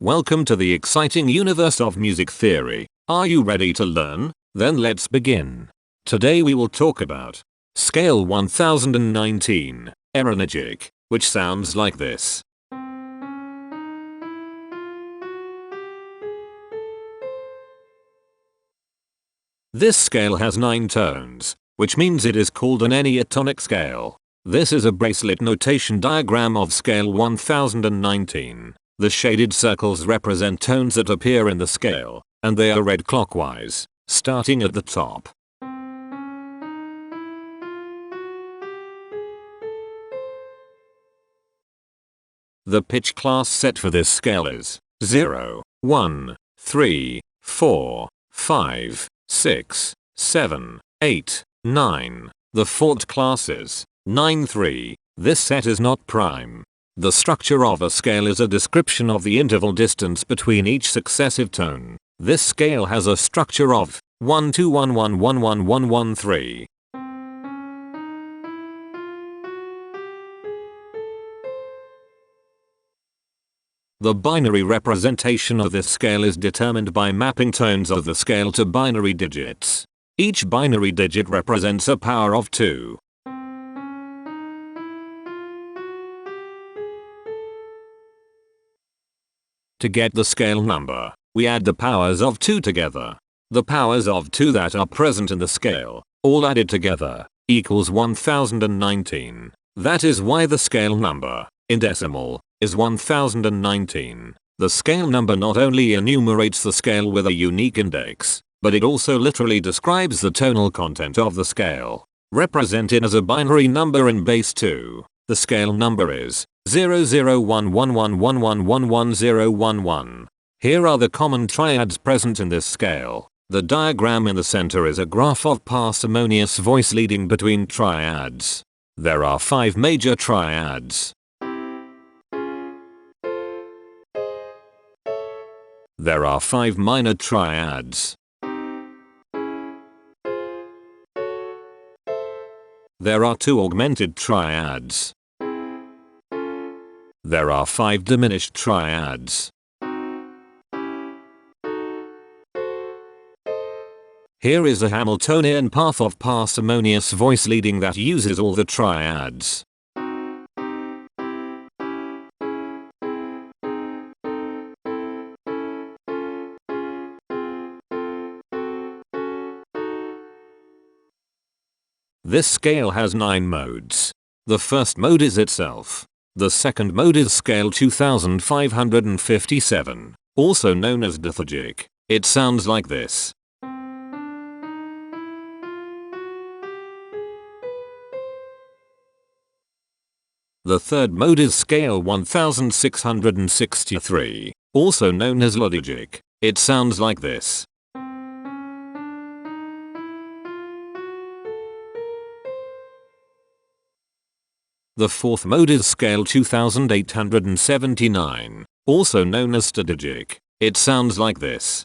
Welcome to the exciting universe of music theory. Are you ready to learn? Then let's begin. Today we will talk about Scale 1019, Aeranygic, which sounds like this. This scale has 9 tones, which means it is called an enneatonic scale. This is a bracelet notation diagram of scale 1019. The shaded circles represent tones that appear in the scale, and they are read clockwise, starting at the top. The pitch class set for this scale is 0, 1, 3, 4, 5, 6, 7, 8, 9. The fault class is 9, 3. This set is not prime. The structure of a scale is a description of the interval distance between each successive tone. This scale has a structure of 1 2 1 1 1 1 1 1 3. The binary representation of this scale is determined by mapping tones of the scale to binary digits. Each binary digit represents a power of 2. To get the scale number, we add the powers of 2 together. The powers of 2 that are present in the scale, all added together, equals 1019. That is why the scale number, in decimal, is 1019. The scale number not only enumerates the scale with a unique index, but it also literally describes the tonal content of the scale. Represented as a binary number in base 2, the scale number is 001111111011. Here are the common triads present in this scale. The diagram in the center is a graph of parsimonious voice leading between triads. There are 5 major triads. There are 5 minor triads. There are 2 augmented triads. There are 5 diminished triads. Here is a Hamiltonian path of parsimonious voice leading that uses all the triads. This scale has 9 modes. The first mode is itself. The second mode is scale 2557, also known as Aeranygic. It sounds like this. The third mode is scale 1663, also known as Aeranygic. It sounds like this. The fourth mode is scale 2879, also known as Aeranygic. It sounds like this.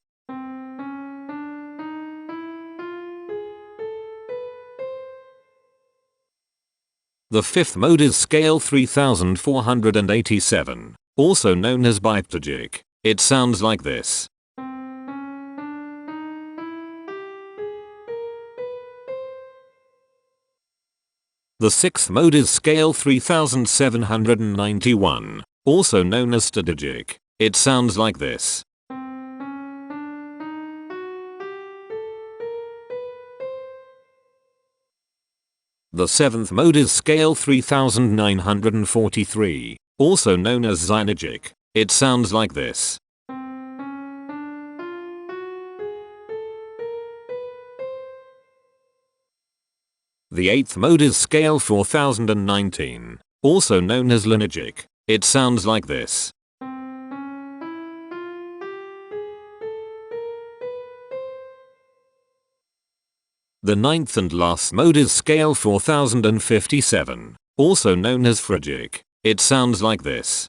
The fifth mode is scale 3487, also known as Aeranygic. It sounds like this. The sixth mode is scale 3791, also known as Aeranygic. It sounds like this. The seventh mode is scale 3943, also known as Aeranygic. It sounds like this. The eighth mode is scale 4019, also known as Aeranygic. It sounds like this. The ninth and last mode is scale 4057, also known as Aeranygic. It sounds like this.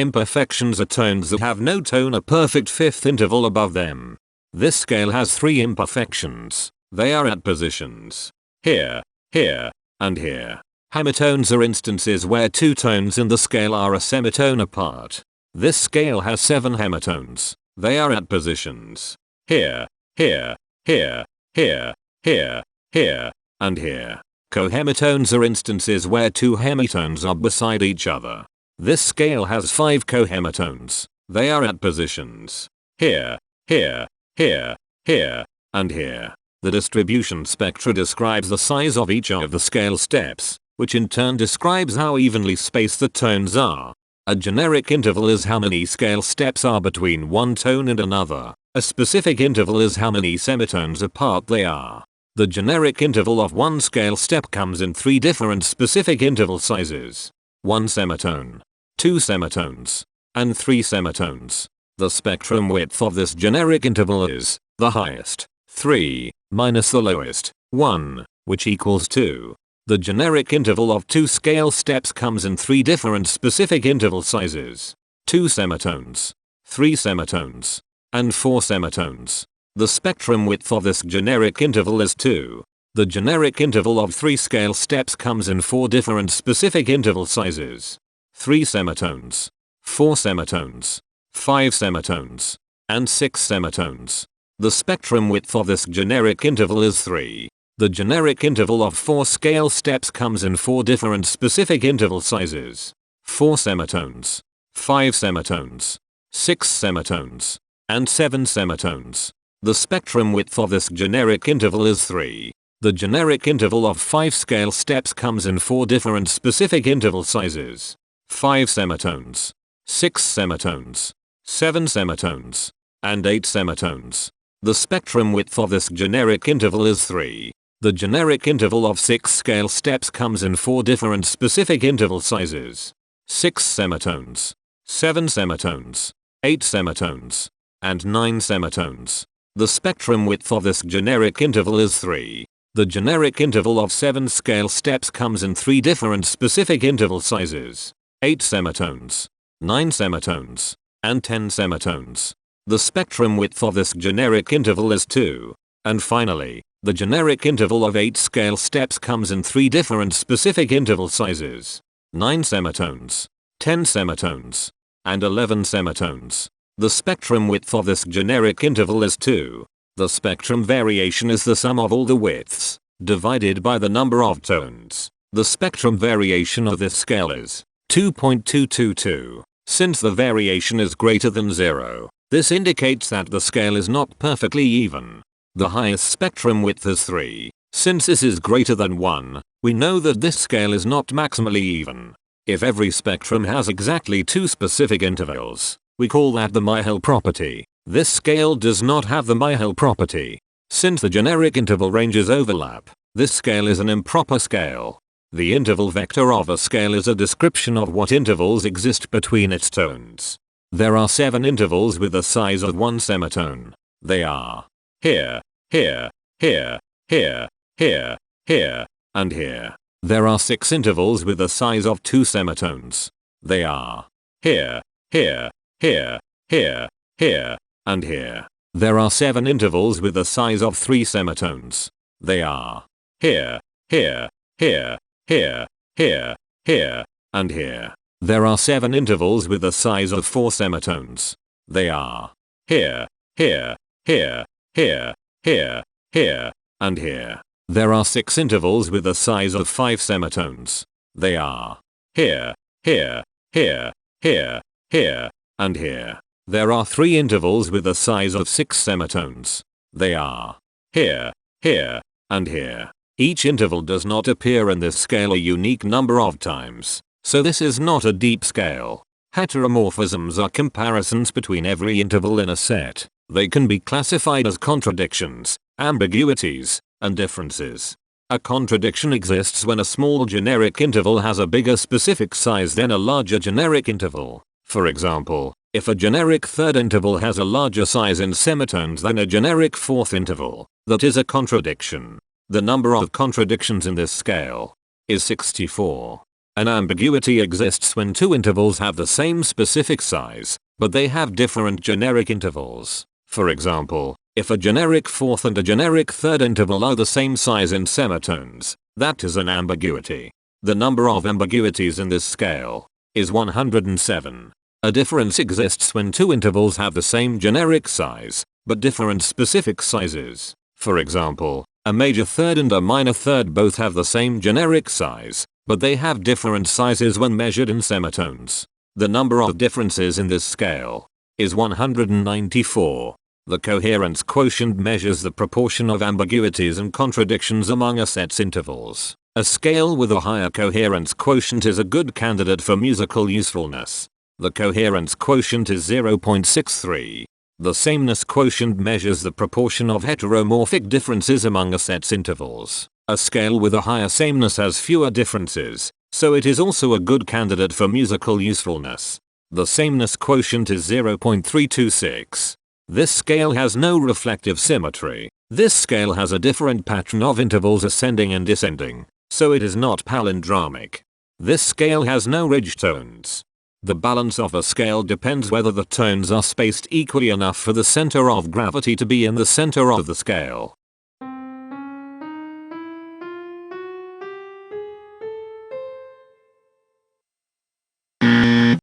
Imperfections are tones that have no tone a perfect fifth interval above them. This scale has 3 imperfections. They are at positions here, here, and here. Hemitones are instances where two tones in the scale are a semitone apart. This scale has 7 hemitones. They are at positions here, here, here, here, here, here, and here. Cohemitones are instances where two hemitones are beside each other. This scale has 5 cohemitones. They are at positions here, here, here, here, and here. The distribution spectra describes the size of each of the scale steps, which in turn describes how evenly spaced the tones are. A generic interval is how many scale steps are between one tone and another. A specific interval is how many semitones apart they are. The generic interval of one scale step comes in 3 different specific interval sizes. 1 semitone, 2 semitones, and 3 semitones. The spectrum width of this generic interval is the highest, 3, minus the lowest, 1, which equals 2. The generic interval of 2 scale steps comes in 3 different specific interval sizes. 2 semitones, 3 semitones, and 4 semitones. The spectrum width of this generic interval is 2. The generic interval of 3 scale steps comes in 4 different specific interval sizes. 3 semitones, 4 semitones, 5 semitones, and 6 semitones. The spectrum width of this generic interval is 3. The generic interval of 4 scale steps comes in 4 different specific interval sizes. 4 semitones, 5 semitones, 6 semitones, and 7 semitones. The spectrum width of this generic interval is 3. The generic interval of 5 scale steps comes in 4 different specific interval sizes. 5 semitones, 6 semitones, 7 semitones, and 8 semitones. The spectrum width of this generic interval is 3. The generic interval of 6 scale steps comes in 4 different specific interval sizes. 6 semitones, 7 semitones, 8 semitones, and 9 semitones. The spectrum width of this generic interval is 3. The generic interval of 7 scale steps comes in 3 different specific interval sizes. 8 semitones, 9 semitones, and 10 semitones. The spectrum width of this generic interval is 2. And finally, the generic interval of 8 scale steps comes in 3 different specific interval sizes. 9 semitones, 10 semitones, and 11 semitones. The spectrum width of this generic interval is 2. The spectrum variation is the sum of all the widths, divided by the number of tones. The spectrum variation of this scale is 2.222. Since the variation is greater than 0, this indicates that the scale is not perfectly even. The highest spectrum width is 3. Since this is greater than 1, we know that this scale is not maximally even. If every spectrum has exactly 2 specific intervals, we call that the Myhill property. This scale does not have the Myhill property. Since the generic interval ranges overlap, this scale is an improper scale. The interval vector of a scale is a description of what intervals exist between its tones. There are 7 intervals with the size of 1 semitone. They are here, here, here, here, here, here, and here. There are 6 intervals with the size of 2 semitones. They are here, here, here, here, here, and here. There are 7 intervals with the size of 3 semitones. They are here, here, here, here, here, here, and here. There are 7 intervals with the size of 4 semitones. They are here, here, here, here, here, here, and here. There are 6 intervals with the size of 5 semitones. They are here, here, here, here, here, and here. There are 3 intervals with the size of 6 semitones. They are here, here, and here. Each interval does not appear in this scale a unique number of times, so this is not a deep scale. Heteromorphisms are comparisons between every interval in a set. They can be classified as contradictions, ambiguities, and differences. A contradiction exists when a small generic interval has a bigger specific size than a larger generic interval. For example, if a generic third interval has a larger size in semitones than a generic fourth interval, that is a contradiction. The number of contradictions in this scale is 64. An ambiguity exists when 2 intervals have the same specific size, but they have different generic intervals. For example, If a generic fourth and a generic third interval are the same size in semitones, that is an ambiguity. The number of ambiguities in this scale is 107. A difference exists when two intervals have the same generic size, but different specific sizes. For example, a major third and a minor third both have the same generic size, but they have different sizes when measured in semitones. The number of differences in this scale is 194. The coherence quotient measures the proportion of ambiguities and contradictions among a set's intervals. A scale with a higher coherence quotient is a good candidate for musical usefulness. The coherence quotient is 0.63. The sameness quotient measures the proportion of heteromorphic differences among a set's intervals. A scale with a higher sameness has fewer differences, so it is also a good candidate for musical usefulness. The sameness quotient is 0.326. This scale has no reflective symmetry. This scale has a different pattern of intervals ascending and descending, so it is not palindromic. This scale has no ridge tones. The balance of a scale depends whether the tones are spaced equally enough for the center of gravity to be in the center of the scale.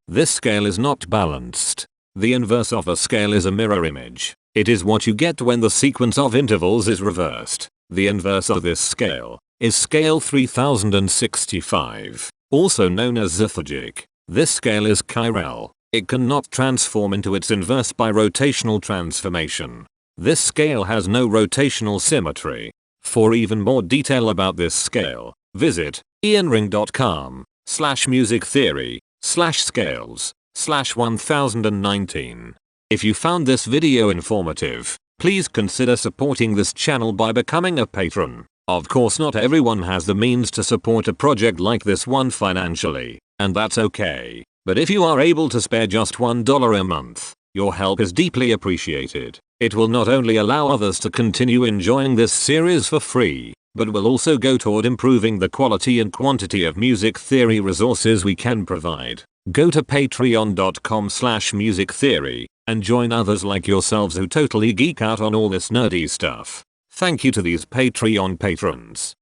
This scale is not balanced. The inverse of a scale is a mirror image. It is what you get when the sequence of intervals is reversed. The inverse of this scale is scale 3065, also known as Aeranygic. This scale is chiral. It cannot transform into its inverse by rotational transformation. This scale has no rotational symmetry. For even more detail about this scale, visit enneatonic.com/musictheory/scales/1019. If you found this video informative, please consider supporting this channel by becoming a patron. Of course, not everyone has the means to support a project like this one financially, and that's okay. But if you are able to spare just $1 a month, your help is deeply appreciated. It will not only allow others to continue enjoying this series for free, but will also go toward improving the quality and quantity of music theory resources we can provide. Go to patreon.com/musictheory and join others like yourselves who totally geek out on all this nerdy stuff. Thank you to these Patreon patrons.